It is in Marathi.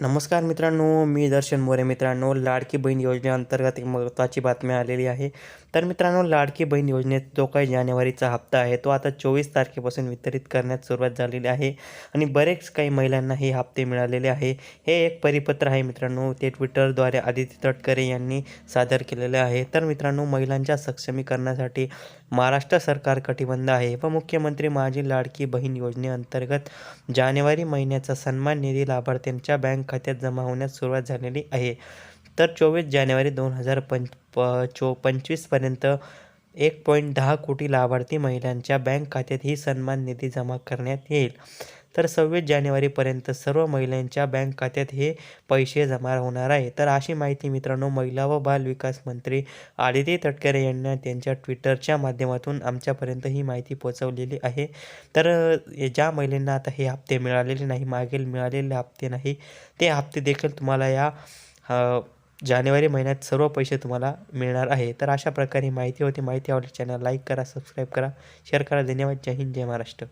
नमस्कार मित्रांनो, मी दर्शन मोरे. मित्रांनो, लाडकी बहीण योजनेअंतर्गत एक महत्त्वाची बातमी आलेली आहे. तर मित्रांनो, लाडकी बहीण योजनेत जो काही जानेवारीचा हप्ता आहे, तो आता 24 तारखेपासून वितरित करण्यास सुरुवात झालेली आहे आणि बरेच काही महिलांना हे हप्ते मिळालेले आहे. हे एक परिपत्र आहे मित्रांनो, ते ट्विटरद्वारे आदित्य तटकरे यांनी सादर केलेले आहे. तर मित्रांनो, महिलांच्या सक्षमीकरणासाठी महाराष्ट्र सरकार कटिबद्ध आहे व मुख्यमंत्री माझी लाडकी बहीण योजनेअंतर्गत जानेवारी महिन्याचा सन्मान निधी लाभार्थ्यांच्या बँक खात्यात जमा होण्यास सुरुवात झालेली आहे. तर 24 जानेवारी 2025पर्यंत 1.10 कोटी लाभार्थी महिलांच्या बँक खात्यात ही सन्मान निधी जमा करण्यात येईल. तर 26 जानेवारीपर्यंत सर्व महिलांच्या बँक खात्यात हे पैसे जमा होणार आहे. तर अशी माहिती मित्रांनो, महिला व बाल विकास मंत्री आदिती तटकरे यांनी त्यांच्या ट्विटरच्या माध्यमातून आमच्यापर्यंत ही माहिती पोहोचवलेली आहे. तर ज्या महिलांना आता हे हप्ते मिळालेले नाही, मागील मिळालेले हप्ते नाही, ते हप्ते देखील तुम्हाला या जानेवारी महिन्यात सर्व पैसे तुम्हाला मिळणार आहे. तर अशा प्रकारे माहिती होती. माहिती आवडली चॅनल लाईक करा, सबस्क्राईब करा, शेअर करा. धन्यवाद. जय हिंद, जय महाराष्ट्र.